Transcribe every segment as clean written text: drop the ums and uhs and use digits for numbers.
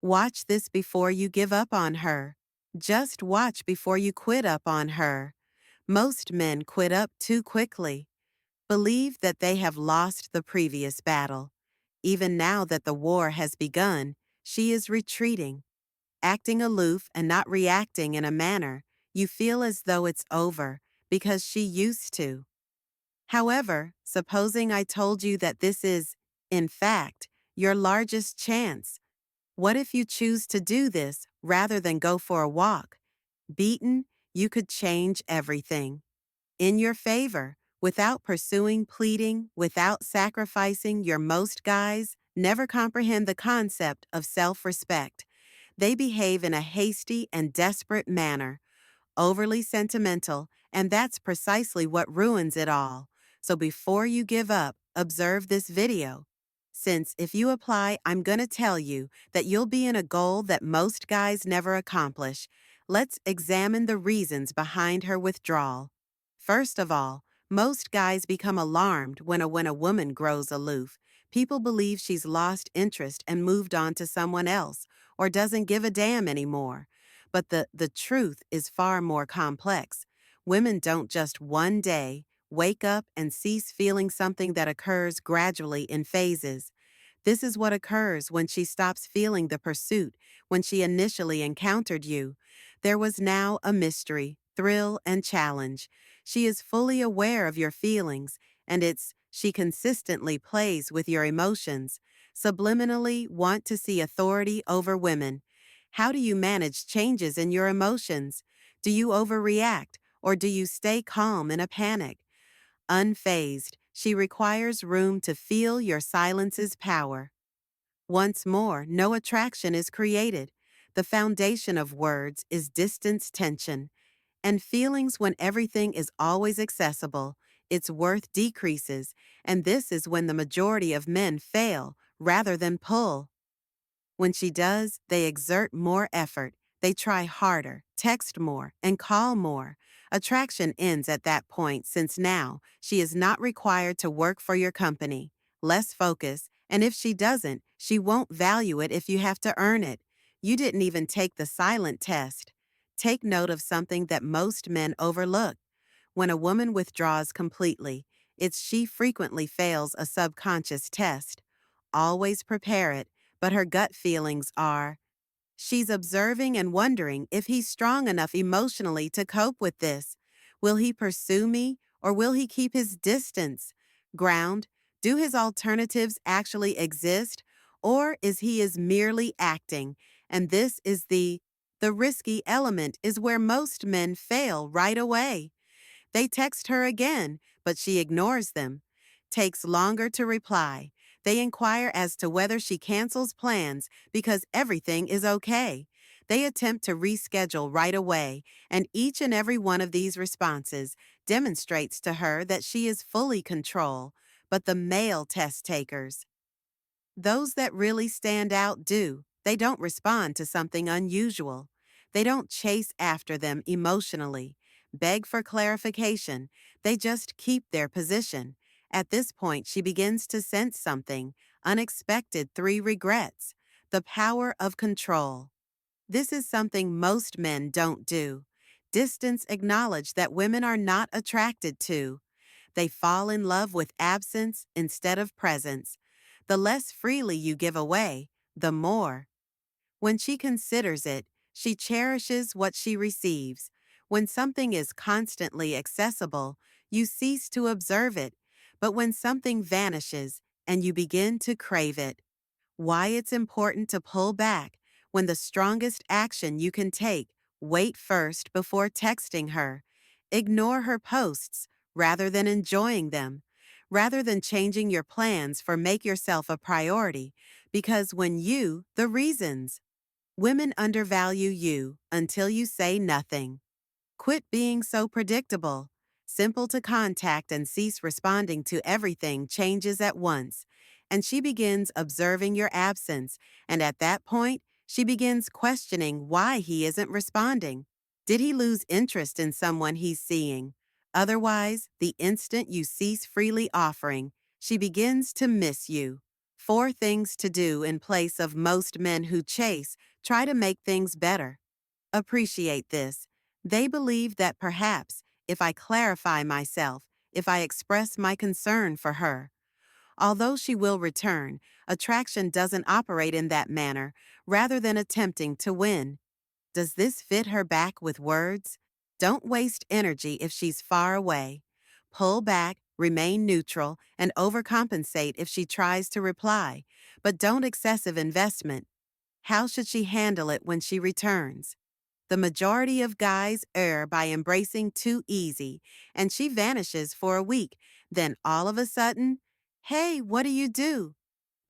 Watch this before you give up on her. Just watch before you quit up on her. Most men quit up too quickly. Believe that they have lost the previous battle. Even now that the war has begun, she is retreating, acting aloof and not reacting in a manner you feel as though it's over because she used to. However, supposing I told you that this is, in fact, your largest chance, what if you choose to do this rather than go for a walk? Beaten, you could change everything in your favor without pursuing pleading, without sacrificing your most guys never comprehend the concept of self-respect. They behave in a hasty and desperate manner, overly sentimental, and that's precisely what ruins it all. So before you give up, observe this video. Since if you apply, I'm gonna tell you that you'll be in a goal that most guys never accomplish. Let's examine the reasons behind her withdrawal. First of all, most guys become alarmed when a woman grows aloof. People believe she's lost interest and moved on to someone else, or doesn't give a damn anymore. But the truth is far more complex. Women don't just one day wake up and cease feeling something that occurs gradually in phases. This is what occurs when she stops feeling the pursuit when she initially encountered you. There was now a mystery, thrill, and challenge. She is fully aware of your feelings, and she consistently plays with your emotions, subliminally want to see authority over women. How do you manage changes in your emotions? Do you overreact, or do you stay calm in a panic? Unfazed, she requires room to feel your silence's power. Once more, no attraction is created. The foundation of words is distance tension, and feelings when everything is always accessible, its worth decreases, and this is when the majority of men fail rather than pull. When she does, they exert more effort. They try harder, text more, and call more. Attraction ends at that point since now she is not required to work for your company. Less focus, and if she doesn't, she won't value it if you have to earn it. You didn't even take the silent test. Take note of something that most men overlook. When a woman withdraws completely, she frequently fails a subconscious test. Always prepare it, but her gut feelings are, she's observing and wondering if he's strong enough emotionally to cope with this. Will he pursue me, or will he keep his distance? Ground, do his alternatives actually exist, or is merely acting? And this is the risky element is where most men fail right away. They text her again, but she ignores them. Takes longer to reply. They inquire as to whether she cancels plans because everything is okay. They attempt to reschedule right away, and each and every one of these responses demonstrates to her that she is fully control. But the male test takers, those that really stand out do. They don't respond to something unusual. They don't chase after them emotionally, beg for clarification. They just keep their position. At this point, she begins to sense something unexpected. Three regrets. The power of control. This is something most men don't do. Distance acknowledge that women are not attracted to. They fall in love with absence instead of presence. The less freely you give away, the more. When she considers it, she cherishes what she receives. When something is constantly accessible, you cease to observe it. But when something vanishes and you begin to crave it, why it's important to pull back when the strongest action you can take, wait first before texting her. Ignore her posts rather than enjoying them. Rather than changing your plans for make yourself a priority, because the reasons. Women undervalue you until you say nothing. Quit being so predictable. Simple to contact and cease responding to everything changes at once. And she begins observing your absence, and at that point, she begins questioning why he isn't responding. Did he lose interest in someone he's seeing? Otherwise, the instant you cease freely offering, she begins to miss you. 4 things to do in place of most men who chase try to make things better. Appreciate this. They believe that perhaps, if I clarify myself, if I express my concern for her, although she will return, attraction doesn't operate in that manner, rather than attempting to win. Does this fit her back with words? Don't waste energy if she's far away. Pull back, remain neutral, and overcompensate if she tries to reply, but don't excessive investment. How should she handle it when she returns? The majority of guys err by embracing too easy, and she vanishes for a week. Then all of a sudden, hey, what do you do?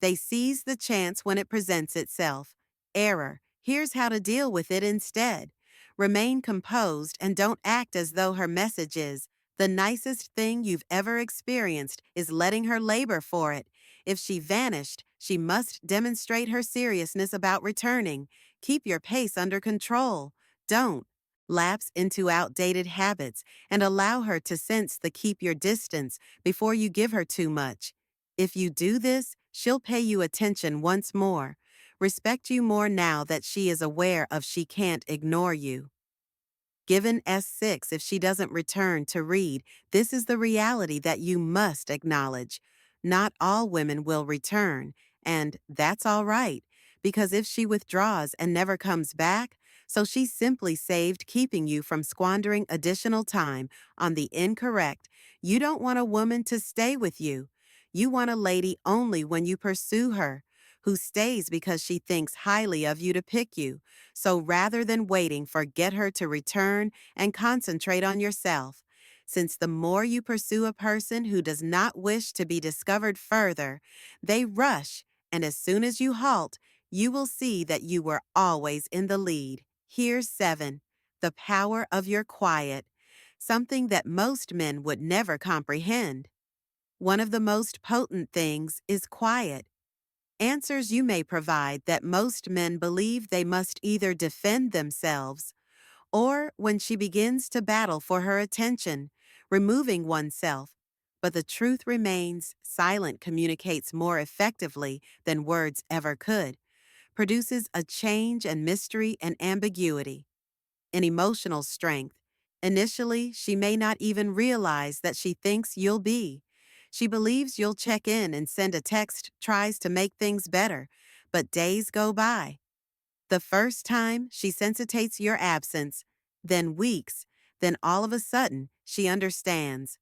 They seize the chance when it presents itself. Error. Here's how to deal with it instead. Remain composed and don't act as though her message is, the nicest thing you've ever experienced is letting her labor for it. If she vanished, she must demonstrate her seriousness about returning. Keep your pace under control. Don't lapse into outdated habits and allow her to sense the keep your distance before you give her too much. If you do this, she'll pay you attention once more, respect you more now that she is aware of she can't ignore you. Given S6 if she doesn't return to read, this is the reality that you must acknowledge. Not all women will return, and that's all right, because if she withdraws and never comes back, so she simply saved keeping you from squandering additional time on the incorrect. You don't want a woman to stay with you. You want a lady only when you pursue her, who stays because she thinks highly of you to pick you. So rather than waiting for get her to return and concentrate on yourself, since the more you pursue a person who does not wish to be discovered further, they rush, and as soon as you halt, you will see that you were always in the lead. Here's 7. The power of your quiet, something that most men would never comprehend. One of the most potent things is quiet. Answers you may provide that most men believe they must either defend themselves or when she begins to battle for her attention, removing oneself. But the truth remains silent communicates more effectively than words ever could, produces a change and mystery and ambiguity. In emotional strength, initially she may not even realize that she thinks you'll be. She believes you'll check in and send a text, tries to make things better, but days go by. The first time, she sensitates your absence, then weeks, then all of a sudden, she understands.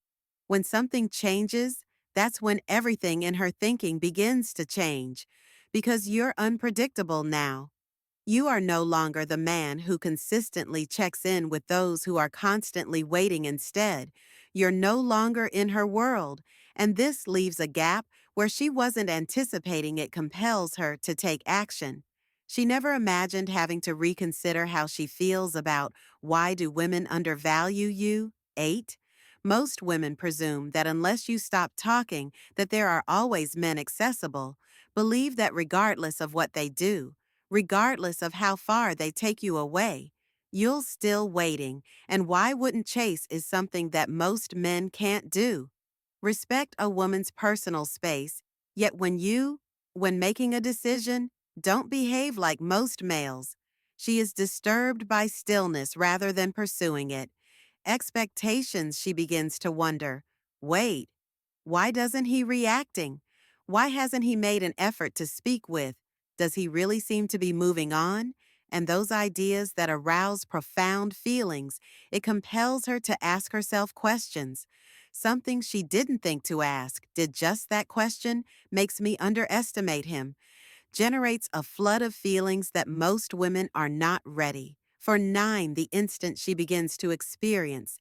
When something changes, that's when everything in her thinking begins to change, because you're unpredictable now. You are no longer the man who consistently checks in with those who are constantly waiting instead. You're no longer in her world, and this leaves a gap where she wasn't anticipating. It compels her to take action. She never imagined having to reconsider how she feels about why do women undervalue you? 8. Most women presume that unless you stop talking, that there are always men accessible, believe that regardless of what they do, regardless of how far they take you away, you'll still waiting, and why wouldn't chase is something that most men can't do. Respect a woman's personal space, yet when making a decision, don't behave like most males. She is disturbed by stillness rather than pursuing it. Expectations, she begins to wonder. Wait, why doesn't he reacting? Why hasn't he made an effort to speak with? Does he really seem to be moving on? And those ideas that arouse profound feelings, it compels her to ask herself questions. Something she didn't think to ask, did just that question, makes me underestimate him, generates a flood of feelings that most women are not ready. For 9, the instant she begins to experience.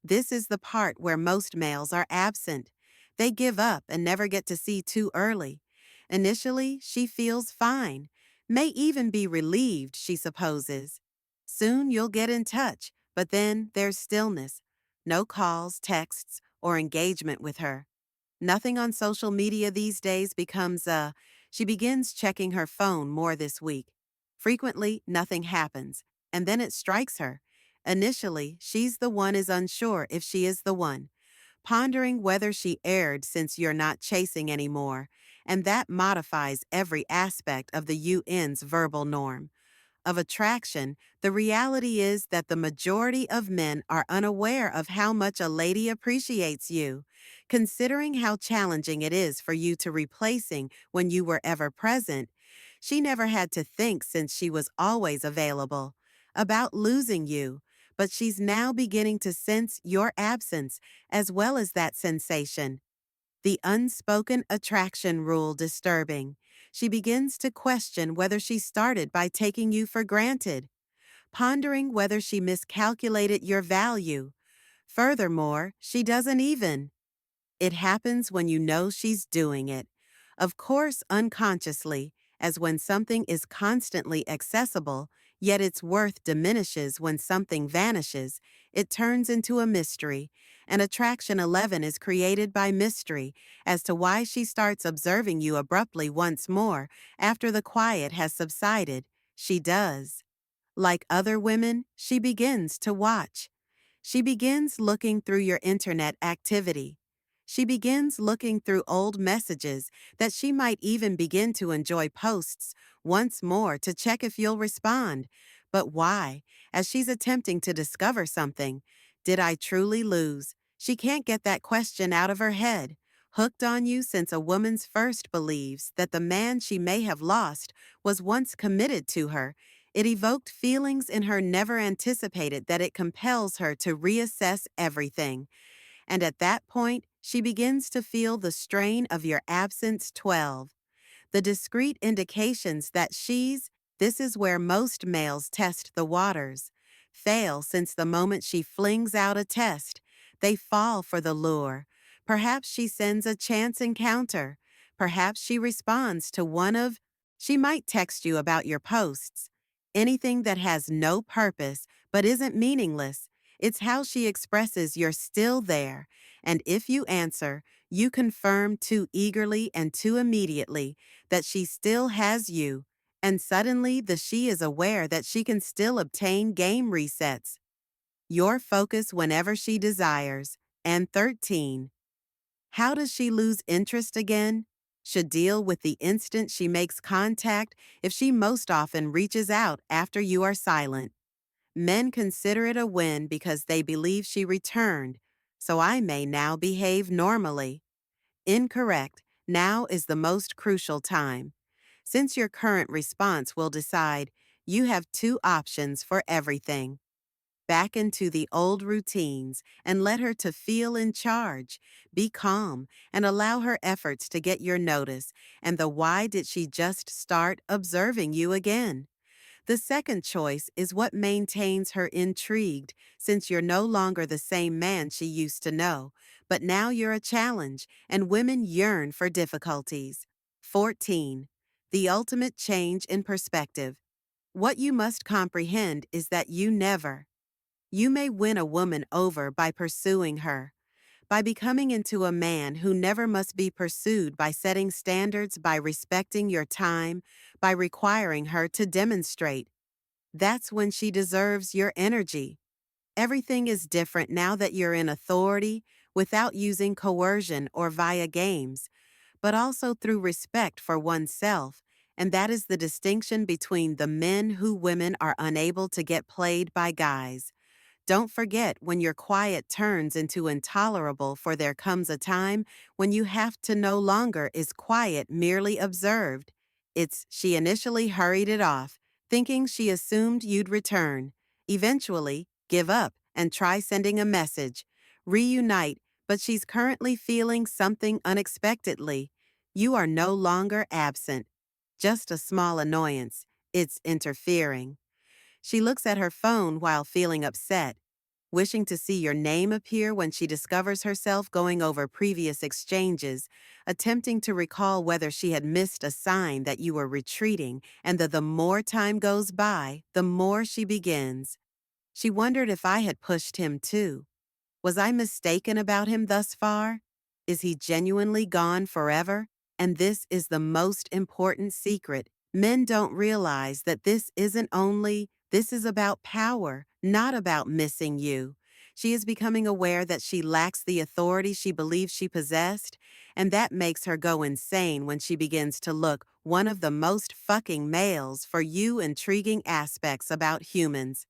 This is the part where most males are absent. They give up and never get to see too early. Initially, she feels fine, may even be relieved, she supposes. Soon you'll get in touch, but then there's stillness. No calls, texts, or engagement with her. Nothing on social media these days she begins checking her phone more this week. Frequently, nothing happens, and then it strikes her. Initially, she's the one is unsure if she is the one, pondering whether she erred since you're not chasing anymore. and that modifies every aspect of the UN's verbal norm of attraction. The reality is that the majority of men are unaware of how much a lady appreciates you. Considering how challenging it is for you to replacing when you were ever present, she never had to think since she was always available about losing you, but she's now beginning to sense your absence as well as that sensation. The unspoken attraction rule disturbing. She begins to question whether she started by taking you for granted, pondering whether she miscalculated your value. Furthermore, she doesn't even. It happens when you know she's doing it. Of course, unconsciously, as when something is constantly accessible, yet its worth diminishes when something vanishes, it turns into a mystery. And Attraction 11 is created by mystery as to why she starts observing you abruptly once more after the quiet has subsided. She does. Like other women, she begins to watch. She begins looking through your internet activity. She begins looking through old messages that she might even begin to enjoy posts once more to check if you'll respond. But why? As she's attempting to discover something. Did I truly lose? She can't get that question out of her head. Hooked on you since a woman's first believes that the man she may have lost was once committed to her. It evoked feelings in her never anticipated that it compels her to reassess everything. And at that point, she begins to feel the strain of your absence 12. The discrete indications that this is where most males test the waters, fail since the moment she flings out a test. They fall for the lure. Perhaps she sends a chance encounter. Perhaps she responds to she might text you about your posts. Anything that has no purpose but isn't meaningless. It's how she expresses you're still there. And if you answer, you confirm too eagerly and too immediately that she still has you, and suddenly the she is aware that she can still obtain game resets. Your focus whenever she desires. And 13. How does she lose interest again? Should deal with the instant she makes contact if she most often reaches out after you are silent. Men consider it a win because they believe she returned, so I may now behave normally. Incorrect. Now is the most crucial time. Since your current response will decide, you have two options for everything. Back into the old routines and let her to feel in charge. Be calm and allow her efforts to get your notice and the why did she just start observing you again. The second choice is what maintains her intrigued, since you're no longer the same man she used to know, but now you're a challenge, and women yearn for difficulties. 14. The ultimate change in perspective. What you must comprehend is that you may win a woman over by pursuing her, by becoming into a man who never must be pursued, by setting standards, by respecting your time, by requiring her to demonstrate. That's when she deserves your energy. Everything is different now that you're in authority without using coercion or via games, but also through respect for oneself. And that is the distinction between the men who women are unable to get played by guys. Don't forget when your quiet turns into intolerable, for there comes a time when you have to no longer is quiet merely observed. She initially hurried it off, thinking she assumed you'd return. Eventually, give up and try sending a message. Reunite, but she's currently feeling something unexpectedly. You are no longer absent. Just a small annoyance. It's interfering. She looks at her phone while feeling upset, wishing to see your name appear when she discovers herself going over previous exchanges, attempting to recall whether she had missed a sign that you were retreating, and the more time goes by, the more she begins. She wondered if I had pushed him too. Was I mistaken about him thus far? Is he genuinely gone forever? And this is the most important secret. Men don't realize that this is about power, not about missing you. She is becoming aware that she lacks the authority she believes she possessed, and that makes her go insane when she begins to look one of the most fucking males for you intriguing aspects about humans.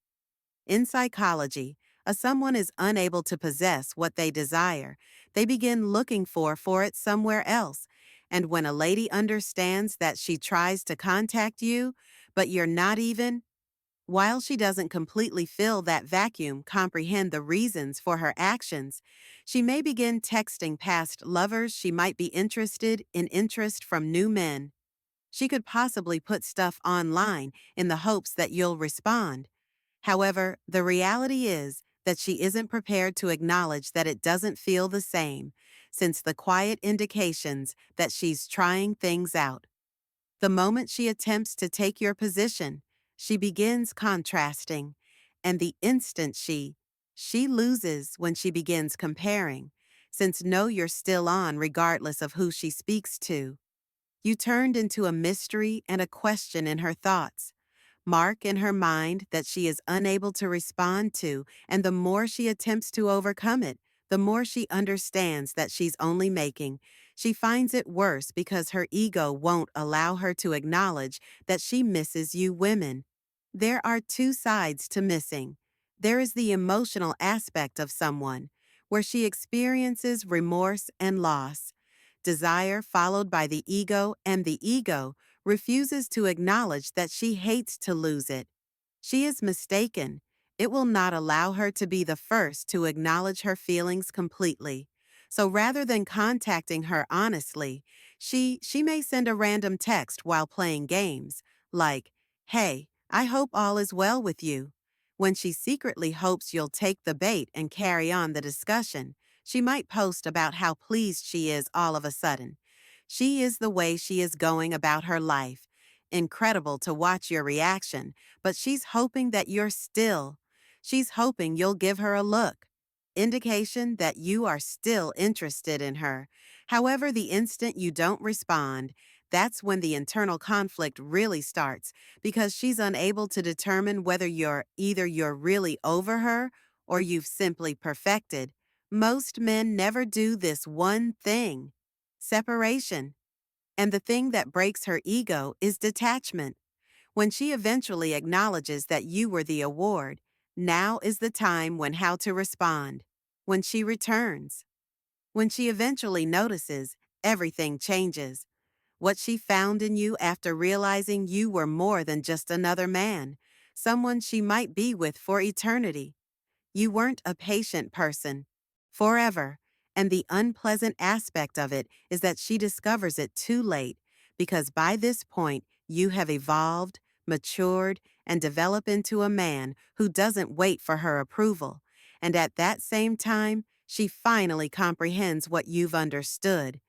In psychology, someone is unable to possess what they desire. They begin looking for it somewhere else. And when a lady understands that she tries to contact you, but you're not even, while she doesn't completely fill that vacuum, comprehend the reasons for her actions, she may begin texting past lovers she might be interested in interest from new men. She could possibly put stuff online in the hopes that you'll respond. However, the reality is that she isn't prepared to acknowledge that it doesn't feel the same, since the quiet indications that she's trying things out. The moment she attempts to take your position, she begins contrasting, and the instant she loses when she begins comparing, since know you're still on regardless of who she speaks to. You turned into a mystery and a question in her thoughts, mark in her mind that she is unable to respond to, and the more she attempts to overcome it, the more she understands that she's only making. She finds it worse because her ego won't allow her to acknowledge that she misses you women. There are two sides to missing. There is the emotional aspect of someone, where she experiences remorse and loss, desire followed by the ego, and the ego refuses to acknowledge that she hates to lose it. She is mistaken. It will not allow her to be the first to acknowledge her feelings completely. So rather than contacting her honestly, she may send a random text while playing games, like, "Hey, I hope all is well with you." When she secretly hopes you'll take the bait and carry on the discussion, she might post about how pleased she is all of a sudden. She is the way she is going about her life. Incredible to watch your reaction, but she's hoping that you're still. She's hoping you'll give her a look. Indication that you are still interested in her. However, the instant you don't respond, that's when the internal conflict really starts, because she's unable to determine whether you're really over her or you've simply perfected. Most men never do this one thing: separation. And the thing that breaks her ego is detachment. When she eventually acknowledges that you were the award, now is the time when how to respond. When she returns. When she eventually notices, everything changes. What she found in you after realizing you were more than just another man, someone she might be with for eternity. You weren't a patient person. Forever. And the unpleasant aspect of it is that she discovers it too late, because by this point you have evolved, matured, and developed into a man who doesn't wait for her approval. And at that same time, she finally comprehends what you've understood.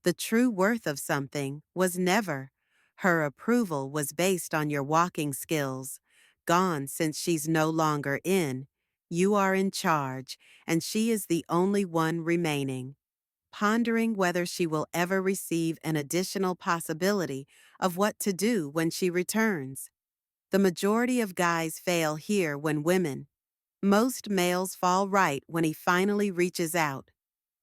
The true worth of something was never. Her approval was based on your walking skills. Gone since she's no longer in. You are in charge, and she is the only one remaining. Pondering whether she will ever receive an additional possibility of what to do when she returns. The majority of guys fail here when women. Most males fall right when he finally reaches out.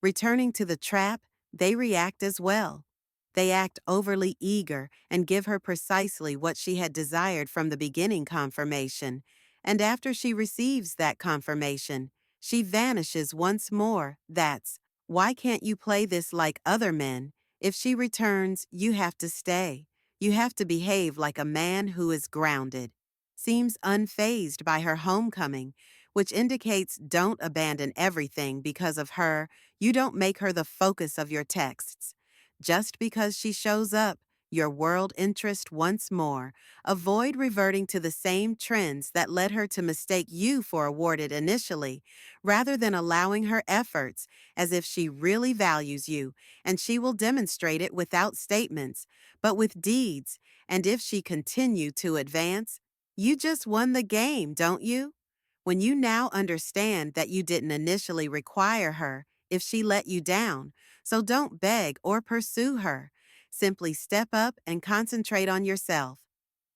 Returning to the trap, they react as well. They act overly eager and give her precisely what she had desired from the beginning: confirmation. And after she receives that confirmation, she vanishes once more. That's why can't you play this like other men? If she returns, you have to stay. You have to behave like a man who is grounded. Seems unfazed by her homecoming, which indicates don't abandon everything because of her. You don't make her the focus of your texts. Just because she shows up, your world interest once more. Avoid reverting to the same trends that led her to mistake you for awarded initially, rather than allowing her efforts, as if she really values you, and she will demonstrate it without statements, but with deeds. And if she continue to advance, you just won the game, don't you? When you now understand that you didn't initially require her if she let you down, so don't beg or pursue her. Simply step up and concentrate on yourself.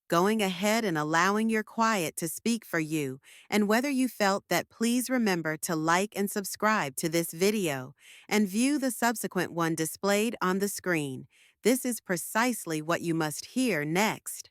going ahead and allowing your quiet to speak for you, and whether you felt that, please remember to like and subscribe to this video and view the subsequent one displayed on the screen. This is precisely what you must hear next.